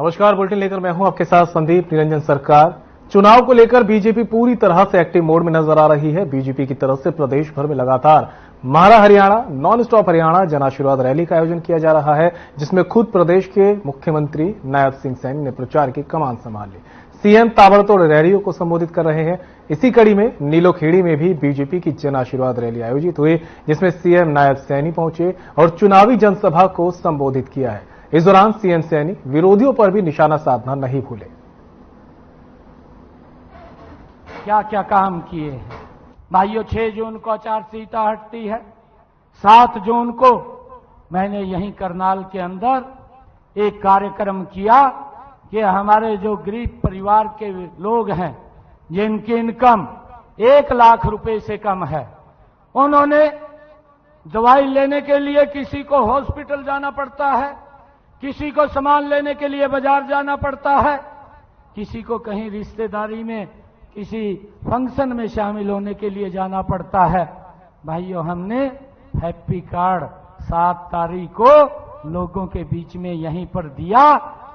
नमस्कार, बुलेटिन लेकर मैं हूं आपके साथ संदीप निरंजन सरकार। चुनाव को लेकर बीजेपी पूरी तरह से एक्टिव मोड में नजर आ रही है। बीजेपी की तरफ से प्रदेश भर में लगातार म्हारा Haryana, non stop Haryana Jan Ashirwad rally का आयोजन किया जा रहा है, जिसमें खुद प्रदेश के मुख्यमंत्री नायब सिंह सैनी ने प्रचार की कमान संभाल ली। सीएम ताबड़तोड़ रैलियों को संबोधित कर रहे हैं। इसी कड़ी में नीलोखेड़ी में भी बीजेपी की जन आशीर्वाद रैली आयोजित हुई, जिसमें सीएम नायब सैनी पहुंचे और चुनावी जनसभा को संबोधित किया है। इस दौरान सीएम सैनी विरोधियों पर भी निशाना साधना नहीं भूले। क्या क्या काम किए हैं भाइयों। 6 जून को आचार संहिता हटती है। 7 जून को मैंने यहीं करनाल के अंदर एक कार्यक्रम किया कि हमारे जो गरीब परिवार के लोग हैं, जिनकी इनकम 1 लाख रुपए से कम है, उन्होंने दवाई लेने के लिए किसी को हॉस्पिटल जाना पड़ता है, किसी को सामान लेने के लिए बाजार जाना पड़ता है, किसी को कहीं रिश्तेदारी में किसी फंक्शन में शामिल होने के लिए जाना पड़ता है। भाइयों, हमने हैप्पी कार्ड 7 तारीख को लोगों के बीच में यहीं पर दिया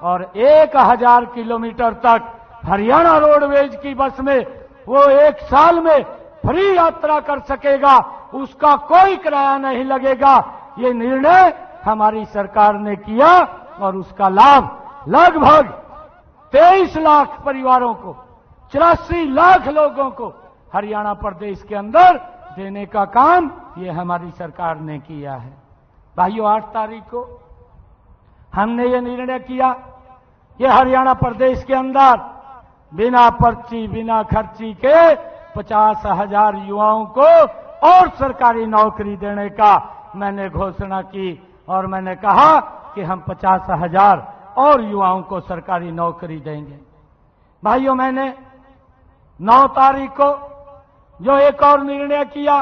और 1000 किलोमीटर तक हरियाणा रोडवेज की बस में वो 1 साल में फ्री यात्रा कर सकेगा, उसका कोई किराया नहीं लगेगा। ये निर्णय हमारी सरकार ने किया और उसका लाभ लगभग 23 लाख परिवारों को, 84 लाख लोगों को हरियाणा प्रदेश के अंदर देने का काम ये हमारी सरकार ने किया है। भाइयों, 8 तारीख को हमने ये निर्णय किया कि हरियाणा प्रदेश के अंदर बिना पर्ची, बिना खर्ची के 50,000 युवाओं को और सरकारी नौकरी देने का मैंने घोषणा की और मैंने कहा कि हम 50,000 और युवाओं को सरकारी नौकरी देंगे। भाइयों, मैंने 9 तारीख को जो एक और निर्णय किया,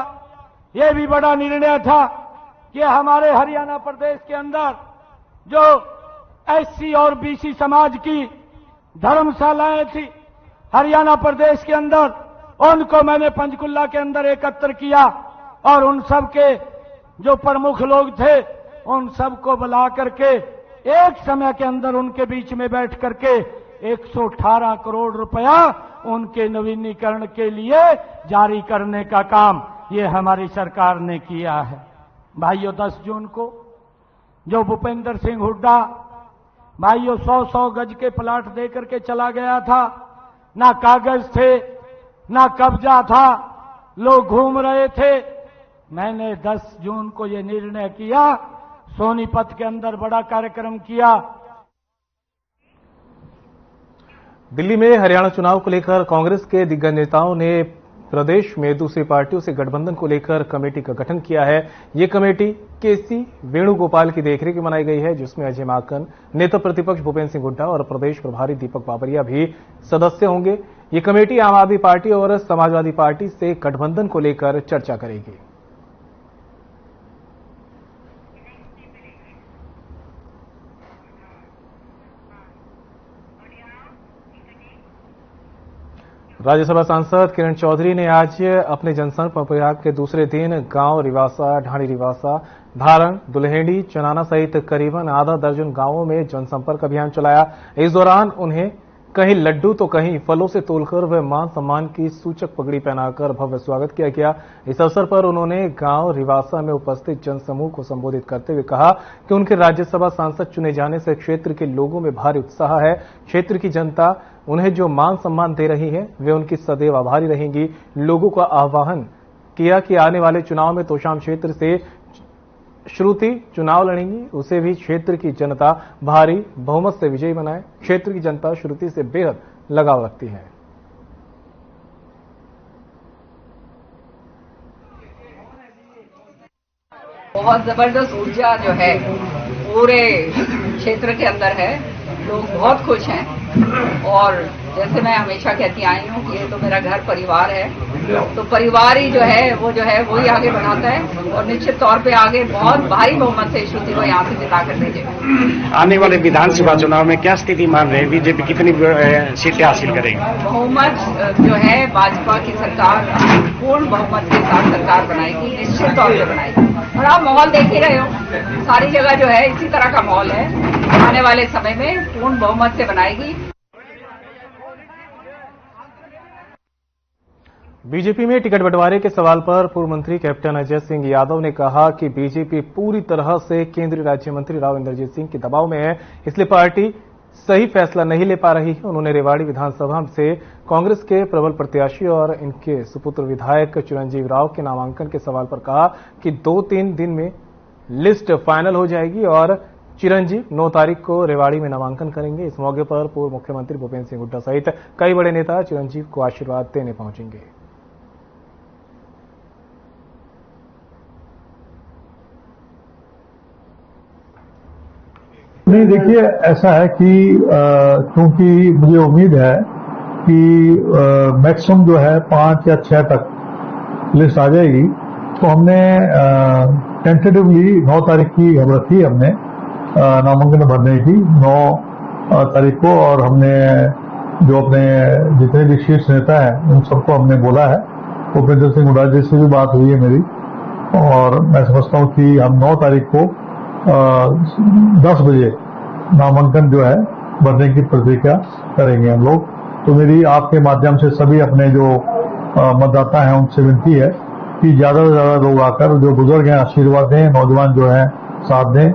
ये भी बड़ा निर्णय था कि हमारे हरियाणा प्रदेश के अंदर जो एससी और बीसी समाज की धर्मशालाएं थी हरियाणा प्रदेश के अंदर, उनको मैंने पंचकुला के अंदर एकत्र किया और उन सब के जो प्रमुख लोग थे उन सबको बुला करके एक समय के अंदर उनके बीच में बैठ करके 118 करोड़ रुपया उनके नवीनीकरण के लिए जारी करने का काम ये हमारी सरकार ने किया है। भाइयों, 10 जून को जो भूपेंद्र सिंह हुड्डा भाइयों 100-100 गज के प्लाट दे करके चला गया था, ना कागज थे ना कब्जा था, लोग घूम रहे थे। मैंने 10 जून को ये निर्णय किया, सोनीपत के अंदर बड़ा कार्यक्रम किया। दिल्ली में हरियाणा चुनाव को लेकर कांग्रेस के दिग्गज नेताओं ने प्रदेश में दूसरी पार्टियों से गठबंधन को लेकर कमेटी का गठन किया है। ये कमेटी केसी वेणुगोपाल की देखरेख में बनाई गई है, जिसमें अजय माकन, नेता प्रतिपक्ष भूपेंद्र सिंह हुड्डा और प्रदेश प्रभारी दीपक बाबरिया भी सदस्य होंगे। ये कमेटी आम आदमी पार्टी और समाजवादी पार्टी से गठबंधन को लेकर चर्चा करेगी। राज्यसभा सांसद किरण चौधरी ने आज अपने जनसंपर्क अभियान के दूसरे दिन गांव रिवासा, ढाणी रिवासा, धारण, दुल्हेड़ी, चनाना सहित करीबन आधा दर्जन गांवों में जनसंपर्क अभियान चलाया। इस दौरान उन्हें कहीं लड्डू तो कहीं फलों से तोलकर व मान सम्मान की सूचक पगड़ी पहनाकर भव्य स्वागत किया गया। इस अवसर पर उन्होंने गांव रिवासा में उपस्थित जनसमूह को संबोधित करते हुए कहा कि उनके राज्यसभा सांसद चुने जाने से क्षेत्र के लोगों में भारी उत्साह है। क्षेत्र की जनता उन्हें जो मान सम्मान दे रही है वे उनकी सदैव आभारी रहेंगी। लोगों का आह्वान किया कि आने वाले चुनाव में तोशाम क्षेत्र से श्रुति चुनाव लड़ेंगी, उसे भी क्षेत्र की जनता भारी बहुमत से विजयी बनाए। क्षेत्र की जनता श्रुति से बेहद लगाव रखती है। बहुत जबरदस्त ऊर्जा जो है पूरे क्षेत्र के अंदर है। लोग बहुत खुश हैं और जैसे मैं हमेशा कहती आई हूँ कि ये तो मेरा घर परिवार है, तो परिवार ही जो है वो ही आगे बढ़ाता है और निश्चित तौर पे आगे बहुत भारी बहुमत से श्रुति को यहाँ से जिता कर भेजेगा। आने वाले विधानसभा चुनाव में क्या स्थिति मान रहे हैं? बीजेपी कितनी सीटें हासिल करेगी? बहुमत जो है भाजपा की सरकार पूर्ण बहुमत के साथ सरकार बनाएगी, निश्चित तौर पर बनाएगी। और आप माहौल देख ही रहे हो, सारी जगह जो है इसी तरह का माहौल है। आने वाले समय में पूर्ण बहुमत से बनाएगी। बीजेपी में टिकट बंटवारे के सवाल पर पूर्व मंत्री कैप्टन अजय सिंह यादव ने कहा कि बीजेपी पूरी तरह से केंद्रीय राज्य मंत्री राव इंद्रजीत सिंह के दबाव में है, इसलिए पार्टी सही फैसला नहीं ले पा रही है। उन्होंने रेवाड़ी विधानसभा से कांग्रेस के प्रबल प्रत्याशी और इनके सुपुत्र विधायक चिरंजीव राव के नामांकन के सवाल पर कहा कि 2-3 दिन में लिस्ट फाइनल हो जाएगी और चिरंजीव 9 तारीख को रेवाड़ी में नामांकन करेंगे। इस मौके पर पूर्व मुख्यमंत्री भूपेन्द्र सिंह हुड्डा सहित कई बड़े नेता चिरंजीव को आशीर्वाद देने पहुंचेंगे। नहीं, देखिए ऐसा है कि क्योंकि मुझे उम्मीद है कि मैक्सिमम जो है 5 या 6 तक लिस्ट आ जाएगी, तो हमने टेंटेटिवली 9 तारीख की हम रखी हमने नामांकन भरने की 9 तारीख को, और हमने जो अपने जितने भी शीर्ष नेता हैं उन सबको हमने बोला है। भूपेन्द्र सिंह हुड्डा जी से भी बात हुई है मेरी, और मैं समझता हूं कि हम 9 तारीख को 10 बजे नामांकन जो है भरने की प्रतिक्रिया करेंगे हम लोग। तो मेरी आपके माध्यम से सभी अपने जो मतदाता हैं उनसे विनती है कि ज्यादा से ज्यादा लोग आकर जो बुजुर्ग हैं आशीर्वाद दें, नौजवान जो हैं साथ दें।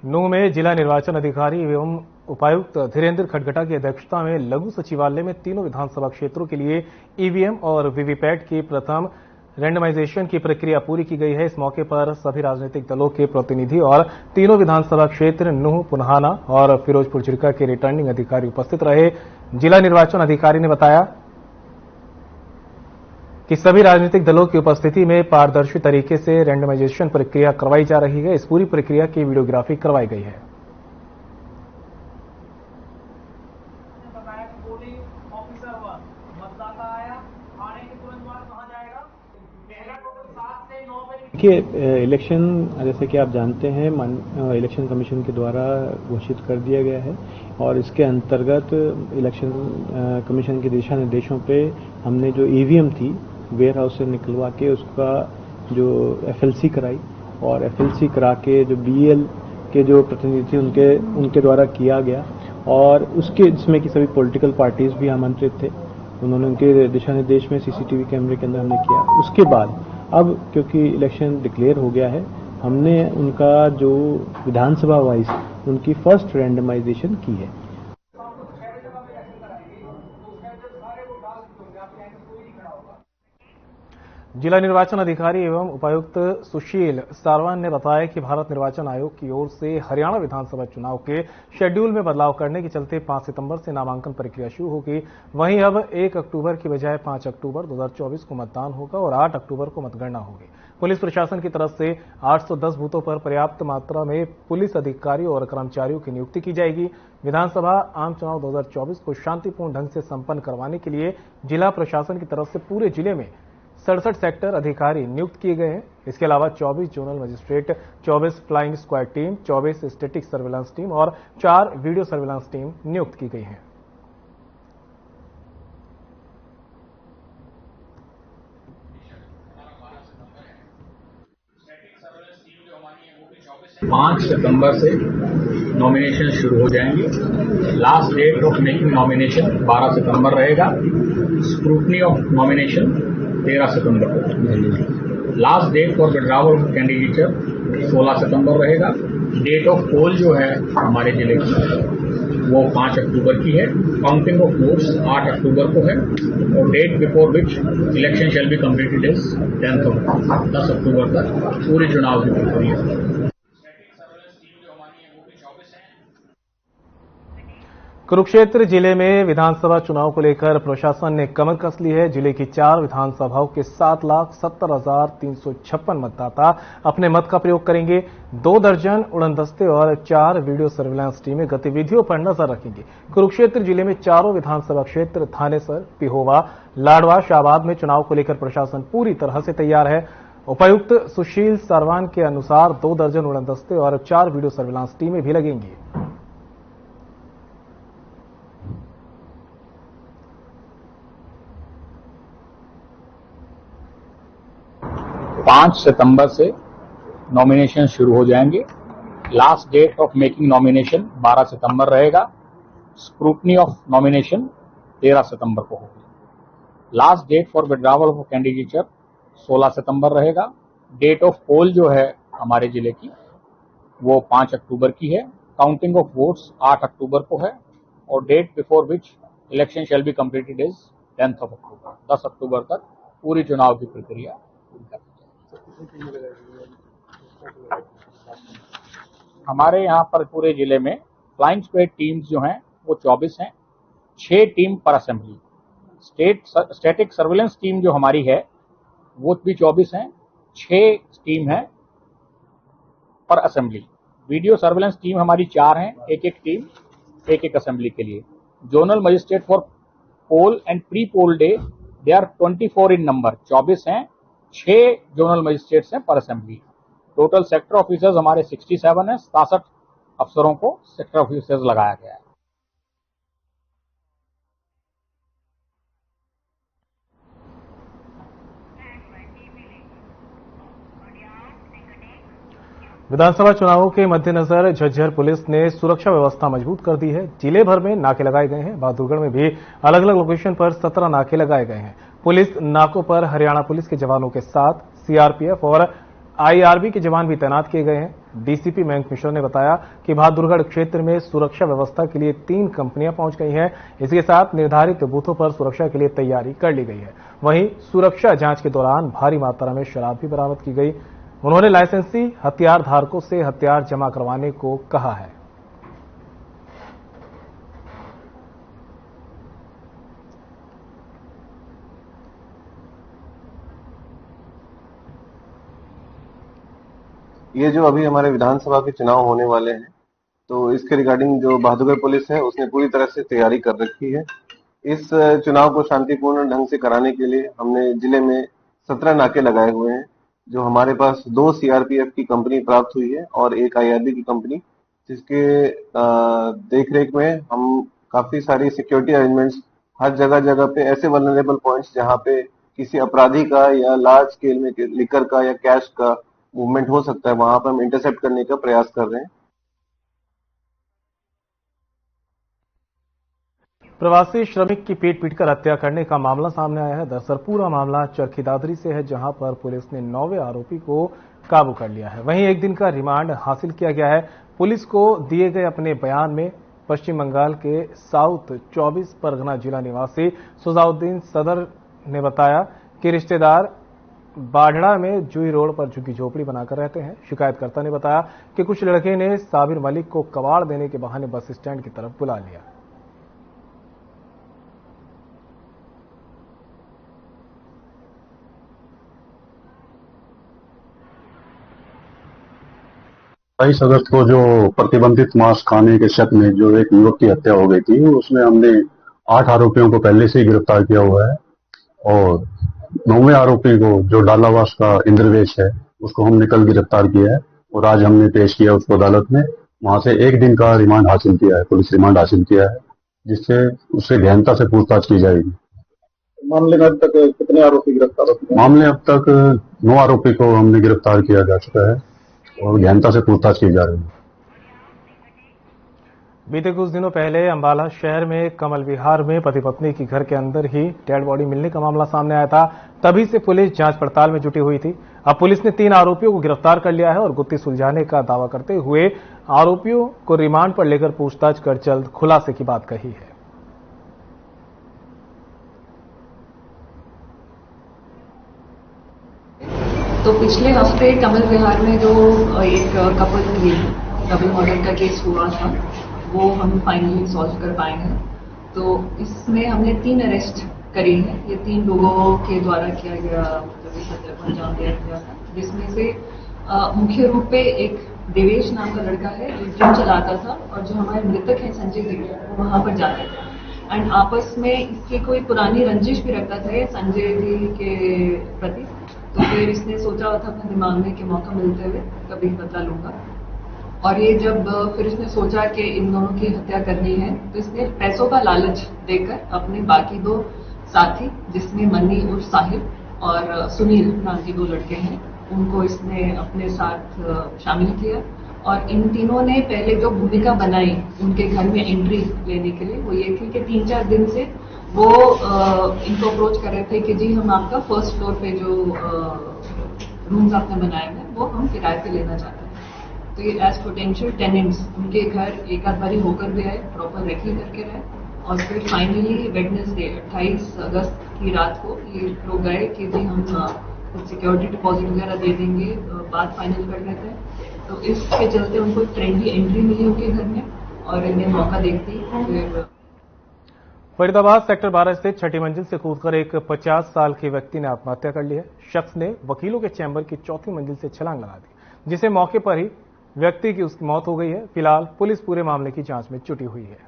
नूंह में जिला निर्वाचन अधिकारी एवं उपायुक्त धीरेन्द्र खटगटा की अध्यक्षता में लघु सचिवालय में तीनों विधानसभा क्षेत्रों के लिए ईवीएम और वीवीपैट की प्रथम रैंडमाइजेशन की प्रक्रिया पूरी की गई है। इस मौके पर सभी राजनीतिक दलों के प्रतिनिधि और तीनों विधानसभा क्षेत्र नूंह, पुन्हाना और फिरोजपुर चिरका के रिटर्निंग अधिकारी उपस्थित रहे। जिला निर्वाचन अधिकारी ने बताया कि सभी राजनीतिक दलों की उपस्थिति में पारदर्शी तरीके से रैंडमाइजेशन प्रक्रिया करवाई जा रही है। इस पूरी प्रक्रिया की वीडियोग्राफी करवाई गई है। देखिए, इलेक्शन जैसे कि आप जानते हैं इलेक्शन कमीशन के द्वारा घोषित कर दिया गया है, और इसके अंतर्गत इलेक्शन कमीशन के दिशा निर्देशों पे हमने जो ईवीएम थी वेयर हाउस से निकलवा के उसका जो एफएलसी कराई, और एफएलसी करा के जो बीएल के जो प्रतिनिधि उनके द्वारा किया गया, और उसके जिसमें कि सभी पॉलिटिकल पार्टीज भी आमंत्रित थे। उन्होंने उनके दिशा निर्देश में सीसीटीवी कैमरे के अंदर हमने किया। उसके बाद अब क्योंकि इलेक्शन डिक्लेयर हो गया है, हमने उनका जो विधानसभा वाइज उनकी फर्स्ट रैंडमाइजेशन की है। जिला निर्वाचन अधिकारी एवं उपायुक्त सुशील सारवान ने बताया कि भारत निर्वाचन आयोग की ओर से हरियाणा विधानसभा चुनाव के शेड्यूल में बदलाव करने के चलते 5 सितंबर से नामांकन प्रक्रिया शुरू होगी। वहीं अब 1 अक्टूबर की बजाय 5 अक्टूबर 2024 को मतदान होगा और 8 अक्टूबर को मतगणना होगी। पुलिस प्रशासन की तरफ से 810 बूथों पर पर्याप्त मात्रा में पुलिस अधिकारियों और कर्मचारियों की नियुक्ति की जाएगी। विधानसभा आम चुनाव 2024 को शांतिपूर्ण ढंग से संपन्न करवाने के लिए जिला प्रशासन की तरफ से पूरे जिले में 67 सेक्टर अधिकारी नियुक्त किए गए हैं। इसके अलावा 24 zonal magistrate, 24 flying squad team, 24 static surveillance team और 4 वीडियो सर्विलांस टीम नियुक्त की गई हैं। पांच सितंबर से नॉमिनेशन शुरू हो जाएंगे। Last date of making nomination 12 सितंबर रहेगा। स्क्रूटनी ऑफ नॉमिनेशन 13 सितंबर को। Last date for withdrawal of candidature 16 सितंबर रहेगा। डेट ऑफ पोल जो है हमारे जिले की वो 5 अक्टूबर की है। काउंटिंग ऑफ वोट्स 8 अक्टूबर को है और date before which election shall be completed is 10 अक्टूबर तक पूरे चुनाव की प्रक्रिया। कुरुक्षेत्र जिले में विधानसभा चुनाव को लेकर प्रशासन ने कमर कस ली है। जिले की 4 विधानसभाओं के 7,70,356 मतदाता अपने मत का प्रयोग करेंगे। 2 दर्जन उड़नदस्ते और 4 वीडियो सर्विलांस टीमें गतिविधियों पर नजर रखेंगी। कुरुक्षेत्र जिले में चारों विधानसभा क्षेत्र थानेसर, पिहोवा, लाडवा, शाहबाद में चुनाव को लेकर प्रशासन पूरी तरह से तैयार है। उपायुक्त सुशील सारवान के अनुसार 2 दर्जन उड़नदस्ते और 4 वीडियो सर्विलांस टीमें भी लगेंगी। 5 सितंबर से नॉमिनेशन शुरू हो जाएंगे। Last date of making nomination 12 सितंबर रहेगा। स्क्रूटनी ऑफ नॉमिनेशन 13 सितंबर को होगी। Last date for withdrawal of candidature 16 सितंबर रहेगा। डेट ऑफ पोल जो है हमारे जिले की वो 5 अक्टूबर की है। काउंटिंग ऑफ वोट्स 8 अक्टूबर को है और date before which election shall be completed is 10th of October. 10 अक्टूबर तक पूरी चुनाव की प्रक्रिया पूरी कर दी जाएगी। हमारे यहाँ पर पूरे जिले में फ्लाइंग स्क्वाड टीम्स जो हैं वो 24 हैं, 6 टीम पर असेंबली। स्टैटिक सर्विलेंस टीम जो हमारी है वो भी 24 हैं, 6 टीम है पर असेंबली। वीडियो सर्विलेंस टीम हमारी 4 हैं, एक टीम एक असेंबली के लिए। Zonal magistrate for poll and pre poll day they are 24 in number, 24 हैं, 6 जोनल मजिस्ट्रेट्स हैं पर असेंबली। टोटल सेक्टर ऑफिसर्स हमारे 67 हैं, 67 अफसरों को सेक्टर ऑफिसर्स लगाया गया है। विधानसभा चुनावों के मद्देनजर झज्जर पुलिस ने सुरक्षा व्यवस्था मजबूत कर दी है। जिले भर में नाके लगाए गए हैं। बहादुरगढ़ में भी अलग अलग लोकेशन पर 17 नाके लगाए गए हैं। पुलिस नाकों पर हरियाणा पुलिस के जवानों के साथ सीआरपीएफ और आईआरबी के जवान भी तैनात किए गए हैं। डीसीपी मयंक मिश्रा ने बताया कि बहादुरगढ़ क्षेत्र में सुरक्षा व्यवस्था के लिए 3 कंपनियां पहुंच गई हैं। इसके साथ निर्धारित बूथों पर सुरक्षा के लिए तैयारी कर ली गई है। वहीं सुरक्षा जांच के दौरान भारी मात्रा में शराब भी बरामद की गई। उन्होंने लाइसेंसी हथियार धारकों से हथियार जमा करवाने को कहा है। ये जो अभी हमारे विधानसभा के चुनाव होने वाले हैं, तो इसके रिगार्डिंग जो बहादुरगढ़ पुलिस है उसने पूरी तरह से तैयारी कर रखी है। इस चुनाव को शांतिपूर्ण ढंग से कराने के लिए हमने जिले में 17 नाके लगाए हुए हैं। जो हमारे पास 2 सीआरपीएफ की कंपनी प्राप्त हुई है और एक आईआरबी की कंपनी, जिसके देखरेख में हम काफी सारी सिक्योरिटी अरेंजमेंट्स हर जगह पे ऐसे वल्नरेबल पॉइंट्स जहां पे किसी अपराधी का या लार्ज स्केल में लिकर का या कैश का मूवमेंट हो सकता है, वहां पर हम इंटरसेप्ट करने का प्रयास कर रहे हैं। प्रवासी श्रमिक की पीटकर हत्या करने का मामला सामने आया है। दरअसल पूरा मामला चरखी दादरी से है, जहां पर पुलिस ने 9वें आरोपी को काबू कर लिया है। वहीं 1 दिन का रिमांड हासिल किया गया है। पुलिस को दिए गए अपने बयान में पश्चिम बंगाल के साउथ 24 परगना जिला निवासी सुजाउद्दीन सदर ने बताया कि रिश्तेदार बाढ़ड़ा में जुई रोड पर झुग्गी झोपड़ी बनाकर रहते हैं। शिकायतकर्ता ने बताया कि कुछ लड़के ने साबिर मलिक को कबाड़ देने के बहाने बस स्टैंड की तरफ बुला लिया। बाईस अगस्त को जो प्रतिबंधित मांस खाने के शक में जो एक युवक की हत्या हो गई थी, उसमें हमने 8 आरोपियों को पहले से ही गिरफ्तार किया हुआ है और 9वें आरोपी को जो डालावास का इंद्रवेश है उसको हमने कल गिरफ्तार किया है और आज हमने पेश किया उसको अदालत में। वहां से 1 दिन का रिमांड हासिल किया है, पुलिस रिमांड हासिल किया है, जिससे उससे गहनता से पूछताछ की जाएगी। मामले में अब तक कितने आरोपी गिरफ्तार हो चुके हैं? मामले अब तक 9 आरोपी को हमने गिरफ्तार किया जा चुका है और गहनता से पूछताछ की जा रही है। बीते कुछ दिनों पहले अंबाला शहर में कमल विहार में पति पत्नी की घर के अंदर ही डेड बॉडी मिलने का मामला सामने आया था। तभी से पुलिस जांच पड़ताल में जुटी हुई थी। अब पुलिस ने 3 आरोपियों को गिरफ्तार कर लिया है और गुत्थी सुलझाने का दावा करते हुए आरोपियों को रिमांड पर लेकर पूछताछ कर जल्द खुलासे की बात कही है। तो पिछले हफ्ते कमल विहार में जो एक कपल की डबल मर्डर का केस हुआ था, वो हम फाइनली सॉल्व कर पाए हैं। तो इसमें हमने 3 अरेस्ट करी है। ये 3 लोगों के द्वारा किया गया हत्या को अंजाम दिया गया था, जिसमें से मुख्य रूप पे एक देवेश नाम का लड़का है जो जिम चलाता था और जो हमारे मृतक है संजय जी वो वहां पर जाते थे एंड आपस में इसकी कोई पुरानी रंजिश भी रखता था संजय जी के प्रति। तो फिर इसने सोचा था अपने दिमाग में कि मौका मिलते हुए कभी बदला लूंगा, और ये जब फिर इसने सोचा कि इन दोनों की हत्या करनी है तो इसने पैसों का लालच देकर अपने बाकी 2 साथी, जिसमें मन्नी उर्फ साहिब और सुनील नाम के 2 लड़के हैं, उनको इसने अपने साथ शामिल किया। और इन तीनों ने पहले जो भूमिका बनाई उनके घर में एंट्री लेने के लिए, वो ये थी कि 3-4 दिन से वो इनको अप्रोच कर रहे थे कि जी हम आपका फर्स्ट फ्लोर पे जो रूम्स आपने बनाए हैं वो हम किराए पे लेना चाहते हैं। तो ये एज पोटेंशियल टेनेंट्स उनके घर एक आध बारी होकर भी आए, प्रॉपर रेकी करके रहे, और फिर फाइनली वेडनेसडे 28 अगस्त की रात को ये लोग गए कि जी हम कुछ सिक्योरिटी डिपॉजिट वगैरह दे देंगे, बात फाइनल कर लेते हैं। तो इसके चलते उनको एक ट्रेंडी एंट्री मिली उनके घर में और इन्हें मौका देखते ही फिर फरीदाबाद सेक्टर 12 स्थित छठी मंजिल से कूदकर एक 50 साल के व्यक्ति ने आत्महत्या कर ली है। शख्स ने वकीलों के चैम्बर की 4थी मंजिल से छलांग लगा दी, जिसे मौके पर ही व्यक्ति की उसकी मौत हो गई है। फिलहाल पुलिस पूरे मामले की जांच में जुटी हुई है।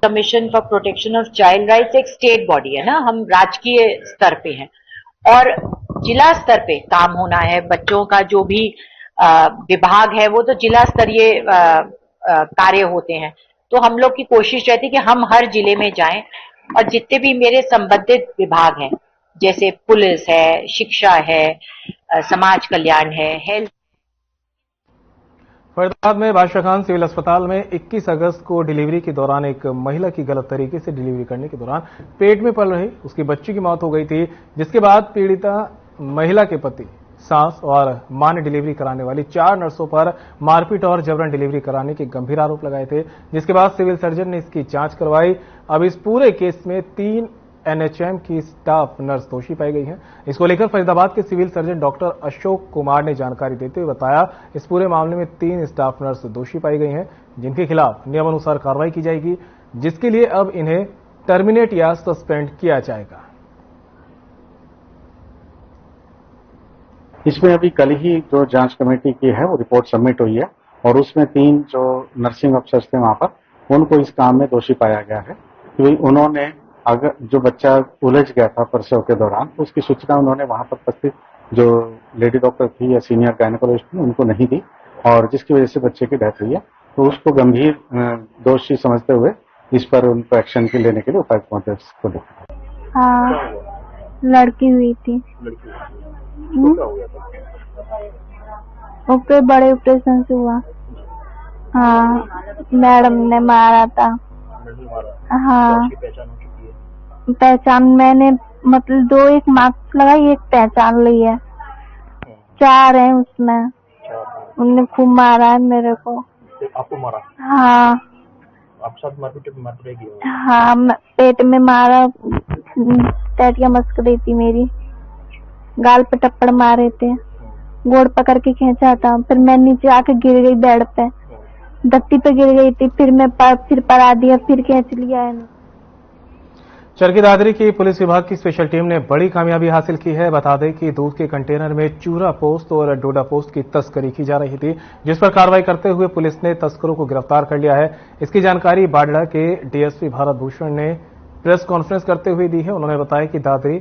Commission for protection of child rights एक स्टेट बॉडी है ना, हम राजकीय स्तर पे हैं और जिला स्तर पे काम होना है। बच्चों का जो भी विभाग है वो तो जिला स्तरीय कार्य होते हैं। तो हम लोग की कोशिश रहती है कि हम हर जिले में जाएं और जितने भी मेरे संबंधित विभाग हैं, जैसे पुलिस है, शिक्षा है, समाज कल्याण है, हेल्थ। फरीदाबाद में बादशाह खान सिविल अस्पताल में 21 अगस्त को डिलीवरी के दौरान एक महिला की गलत तरीके से डिलीवरी करने के दौरान पेट में पल रही उसकी बच्ची की मौत हो गई थी, जिसके बाद पीड़िता महिला के पति, सास और मां ने डिलीवरी कराने वाली 4 नर्सों पर मारपीट और जबरन डिलीवरी कराने के गंभीर आरोप लगाए थे, जिसके बाद सिविल सर्जन ने इसकी जांच करवाई। अब इस पूरे केस में 3 एनएचएम की स्टाफ नर्स दोषी पाई गई हैं। इसको लेकर फरीदाबाद के civil surgeon doctor Ashok Kumar ने जानकारी देते हुए बताया, इस पूरे मामले में 3 स्टाफ नर्स दोषी पाई गई हैं, जिनके खिलाफ नियमानुसार कार्रवाई की जाएगी, जिसके लिए अब इन्हें टर्मिनेट या सस्पेंड किया जाएगा। इसमें अभी कल ही जो जांच कमेटी की है वो रिपोर्ट सबमिट हुई है और उसमें 3 जो नर्सिंग अफसर्स थे वहां पर उनको इस काम में दोषी पाया गया है कि उन्होंने अगर जो बच्चा उलझ गया था प्रसव के दौरान उसकी सूचना उन्होंने वहां पर उपस्थित जो लेडी डॉक्टर थी या सीनियर गायनेकोलॉजिस्ट थी उनको नहीं दी और जिसकी वजह से बच्चे की डेथ हुई है। तो उसको गंभीर दोषी समझते हुए इस पर उनको एक्शन के लेने के लिए उपायुक्त महोदय को देखा। हाँ, लड़की हुई थी। ओके, बड़े ऑपरेशन से हुआ। हाँ, मैडम ने मारा था। हाँ, पहचान मैंने मतलब 2 एक मार्क्स लगाई, एक पहचान ली है, 4 है उसमें। उनने खूब मारा है मेरे को। आपको मारा? हाँ। आपके साथ मारपीट की? हाँ, पेट में मारा, टैटिया मस्क रही थी मेरी, गाल पे टप्पड़ मारे थे, गोड़ पकड़ के खींचा था, फिर मैं नीचे आके गिर गई बेड पे, धरती पे गिर गई थी, फिर मैं फिर परा दिया, फिर खींच लिया है। चरखी दादरी की पुलिस विभाग की स्पेशल टीम ने बड़ी कामयाबी हासिल की है। बता दें कि दूध के कंटेनर में चूरा पोस्त और डोडा पोस्त की तस्करी की जा रही थी, जिस पर कार्रवाई करते हुए पुलिस ने तस्करों को गिरफ्तार कर लिया है। इसकी जानकारी बाडला के डीएसपी भारत भूषण ने प्रेस कॉन्फ्रेंस करते हुए दी है। उन्होंने बताया कि दादरी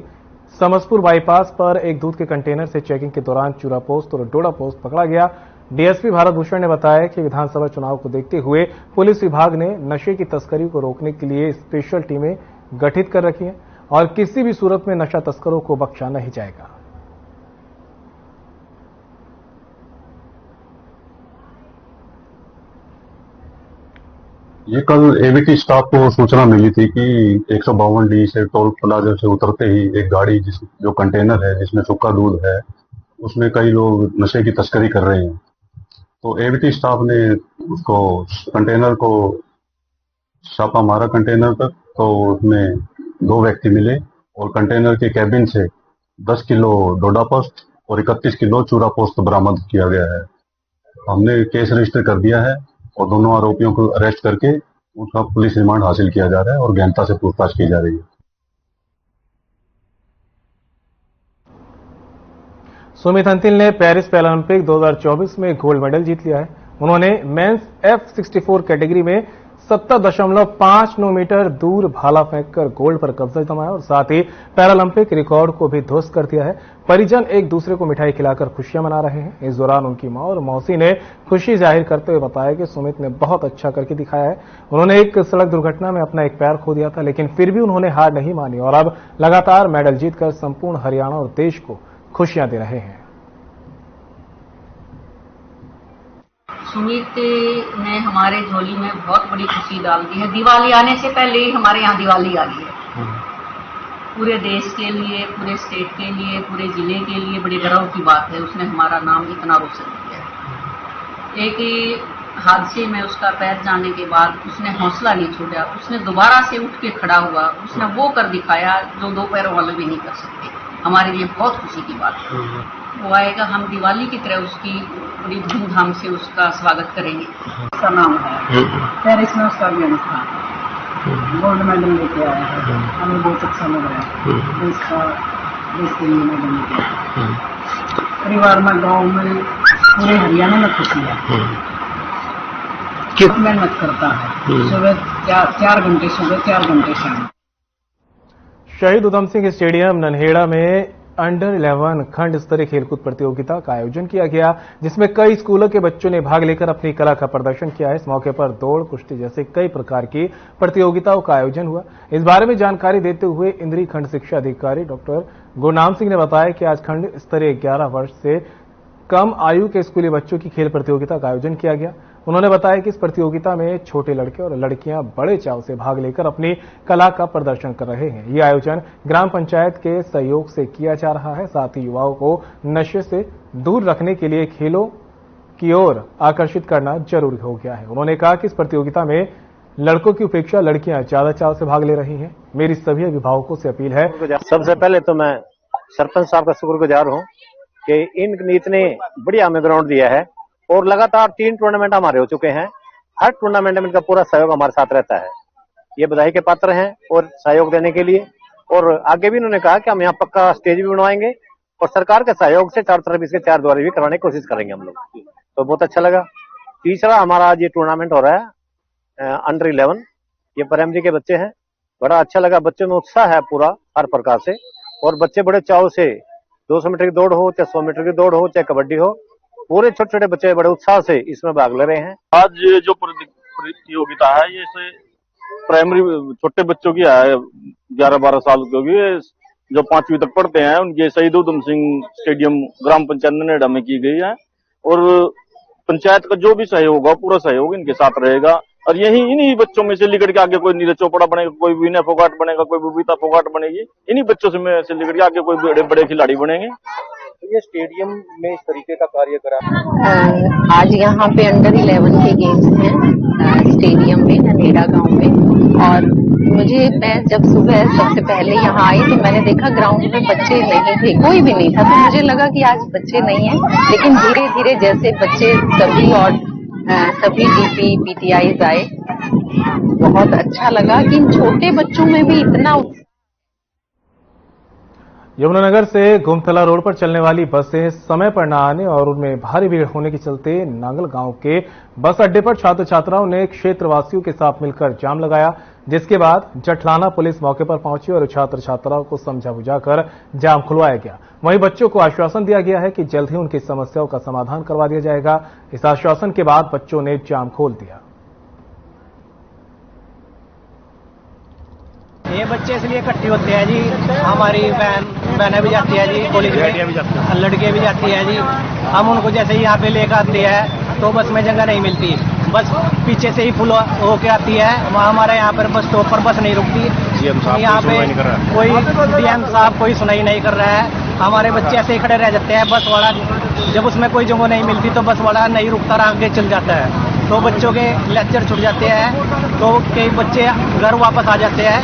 समसपुर बाईपास पर एक दूध के कंटेनर से चेकिंग के दौरान चूरा पोस्त और डोडा पोस्त पकड़ा गया। डीएसपी भारत भूषण ने बताया कि विधानसभा चुनाव को देखते हुए पुलिस विभाग ने नशे की तस्करी को रोकने के लिए स्पेशल टीमें गठित कर रखी हैं और किसी भी सूरत में नशा तस्करों को बख्शा नहीं जाएगा। ये कल एबीटी स्टाफ को सूचना मिली थी कि 152D से टोल प्लाजा से उतरते ही एक गाड़ी जो कंटेनर है जिसमें सूखा दूध है उसमें कई लोग नशे की तस्करी कर रहे हैं। तो एबीटी स्टाफ ने उसको कंटेनर को छापा मारा कंटेनर तक, तो उसमें 2 व्यक्ति मिले और कंटेनर के कैबिन से 10 किलो डोडा पोस्त और 31 किलो चूरा पोस्त बरामद किया गया है। हमने केस रजिस्टर कर दिया है और दोनों आरोपियों को अरेस्ट करके उनका पुलिस रिमांड हासिल किया जा रहा है और गहनता से पूछताछ की जा रही है। सुमित अंतिल ने पेरिस पैरालंपिक 2024 में गोल्ड मेडल जीत लिया है। उन्होंने मेंस F64 कैटेगरी में 70.59 मीटर दूर भाला फेंककर गोल्ड पर कब्जा जमाया और साथ ही पैरालंपिक रिकॉर्ड को भी ध्वस्त कर दिया है। परिजन एक दूसरे को मिठाई खिलाकर खुशियां मना रहे हैं। इस दौरान उनकी मां और मौसी ने खुशी जाहिर करते हुए बताया कि सुमित ने बहुत अच्छा करके दिखाया है। उन्होंने एक सड़क दुर्घटना में अपना एक पैर खो दिया था, लेकिन फिर भी उन्होंने हार नहीं मानी और अब लगातार मेडल जीतकर संपूर्ण हरियाणा और देश को खुशियां दे रहे हैं। सुमित ने हमारे झोली में बहुत बड़ी खुशी डाल दी है। दिवाली आने से पहले ही हमारे यहाँ दिवाली आ गई है। पूरे देश के लिए, पूरे स्टेट के लिए, पूरे जिले के लिए बड़े गर्व की बात है। उसने हमारा नाम इतना रोशन किया है। एक हादसे में उसका पैर जाने के बाद उसने हौसला नहीं छोड़ा। उसने दोबारा से उठ के खड़ा हुआ। उसने वो कर दिखाया जो दो पैरों वाले भी नहीं कर सकते। हमारे लिए बहुत खुशी की बात है। वो आएगा, हम दिवाली की तरह उसकी बड़ी धूमधाम से उसका स्वागत करेंगे। उसका नाम है पेरिस में उसका भी अनुष्ठान गोल्ड मेडल लेके आया है। हमें बहुत अच्छा लग रहा है। देश के लिए मेडल लेके आया। परिवार में, गाँव में, पूरे हरियाणा में खुशी है। मेहनत करता है। सुबह 4 घंटे सुबह, 4 घंटे शाम। शहीद उधम सिंह स्टेडियम नन्हेड़ा में अंडर 11 खंड स्तरीय खेलकूद प्रतियोगिता का आयोजन किया गया, जिसमें कई स्कूलों के बच्चों ने भाग लेकर अपनी कला का प्रदर्शन किया है। इस मौके पर दौड़, कुश्ती जैसे कई प्रकार की प्रतियोगिताओं का आयोजन हुआ। इस बारे में जानकारी देते हुए इंद्री खंड शिक्षा अधिकारी डॉक्टर गुरनाम सिंह ने बताया कि आज खंड स्तरीय 11 वर्ष से कम आयु के स्कूली बच्चों की खेल प्रतियोगिता का आयोजन किया गया। उन्होंने बताया कि इस प्रतियोगिता में छोटे लड़के और लड़कियां बड़े चाव से भाग लेकर अपनी कला का प्रदर्शन कर रहे हैं। ये आयोजन ग्राम पंचायत के सहयोग से किया जा रहा है। साथ ही युवाओं को नशे से दूर रखने के लिए खेलों की ओर आकर्षित करना जरूरी हो गया है। उन्होंने कहा कि इस प्रतियोगिता में लड़कों की उपेक्षा लड़कियां ज्यादा चाव से भाग ले रही हैं। मेरी सभी अभिभावकों से अपील है। सबसे पहले तो मैं सरपंच साहब का शुक्रगुजार हूँ कि इनने इतने बढ़िया हमें ग्राउंड दिया है और लगातार 3 टूर्नामेंट हमारे हो चुके हैं। हर टूर्नामेंट में इनका पूरा सहयोग हमारे साथ रहता है। ये बधाई के पात्र हैं और सहयोग देने के लिए। और आगे भी इन्होंने कहा कि हम यहाँ पक्का स्टेज भी बनवाएंगे और सरकार के सहयोग से चारों तरफ इसके 4 द्वारे भी करवाने की कोशिश करेंगे हम लोग। तो बहुत अच्छा लगा। तीसरा हमारा आज ये टूर्नामेंट हो रहा है अंडर 11। ये प्राइमरी के बच्चे हैं। बड़ा अच्छा लगा। बच्चों में उत्साह है पूरा हर प्रकार से और बच्चे बड़े चाव से 200 मीटर की दौड़ हो, चाहे 100 मीटर की दौड़ हो, चाहे कबड्डी हो, पूरे छोटे छोटे बच्चे बड़े उत्साह से इसमें भाग ले रहे हैं। आज ये जो प्रतियोगिता है ये प्राइमरी छोटे बच्चों की है, 11-12 साल की, जो 5वीं तक पढ़ते हैं। उनके शहीद उधम सिंह स्टेडियम ग्राम पंचायत नन्हेड़ा में की गई है और पंचायत का जो भी सहयोग होगा पूरा सहयोग इनके साथ रहेगा। और यही इन्हीं बच्चों में से लेकर के आगे कोई नीरज चोपड़ा बनेगा, कोई विनय फोगाट बनेगा, कोई बबीता फोगाट बनेगी। इन्हीं बच्चों से लेकर के आगे कोई बड़े बड़े खिलाड़ी बनेंगे। ये स्टेडियम में इस तरीके का कार्य करा। आज यहाँ पे अंडर 11 के गेम्स हैं स्टेडियम में नन्हेड़ा गांव में। और मैं जब सुबह सबसे पहले यहाँ आई तो मैंने देखा ग्राउंड में बच्चे नहीं थे, कोई भी नहीं था। तो मुझे लगा कि आज बच्चे नहीं हैं, लेकिन धीरे धीरे जैसे बच्चे सभी और सभी डीपी पीटीआई आए, बहुत अच्छा लगा कि इन छोटे बच्चों में भी इतना। यमुनानगर से गोमतला रोड पर चलने वाली बसें समय पर न आने और उनमें भारी भीड़ होने के चलते नांगल गांव के बस अड्डे पर छात्र छात्राओं ने क्षेत्रवासियों के साथ मिलकर जाम लगाया, जिसके बाद जठलाना पुलिस मौके पर पहुंची और छात्र छात्राओं को समझा बुझाकर जाम खुलवाया गया। वहीं बच्चों को आश्वासन दिया गया है कि जल्द ही उनकी समस्याओं का समाधान करवा दिया जाएगा। इस आश्वासन के बाद बच्चों ने जाम खोल दिया। ये बच्चे इसलिए इकट्ठे होते हैं जी, हमारी बहनें भी जाती है जी कॉलेज में, लड़कियां भी जाती है जी। हम उनको जैसे ही यहाँ पे लेकर आते हैं तो बस में जगह नहीं मिलती, बस पीछे से ही फुल होके आती है। वहाँ हमारे यहाँ पर बस स्टॉप पर बस नहीं रुकती। यहाँ पे कोई डीएम साहब कोई सुनाई नहीं कर रहा है। हमारे बच्चे ऐसे ही खड़े रह जाते हैं। बस वाला जब उसमें कोई जगह नहीं मिलती तो बस वाला नहीं रुकता, आगे चल जाता है। तो बच्चों के लेक्चर छूट जाते हैं, तो कई बच्चे घर वापस आ जाते हैं,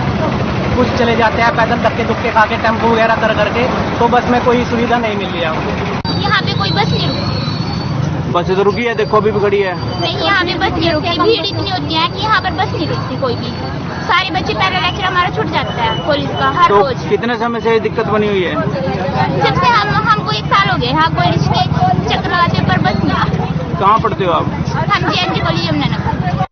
कुछ चले जाते हैं पैदल धक्के दुक्के खा के, टेम्पो वगैरह कर करके। तो बस में कोई सुविधा नहीं मिल रही है हमको। यहाँ पे कोई बस नहीं रुकती। बस तो रुकी है, देखो अभी भी खड़ी है। नहीं, यहाँ पे बस नहीं रुकती। भीड़ इतनी होती है कि यहाँ पर बस नहीं रुकती कोई भी। सारे बच्चे पहले लेक्चर हमारा छूट जाता है कॉलेज का हर रोज। कितने समय से दिक्कत बनी हुई है? जब से हमको 1 साल हो गए यहाँ कॉलेज के चक्कर लगाते पर बस नहीं। कहाँ पढ़ते हो आप? हम JNK कॉलेज यमुनानगर।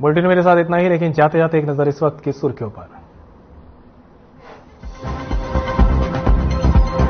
बुलेटिन मेरे साथ इतना ही, लेकिन जाते जाते एक नजर इस वक्त की सुर्खियों पर।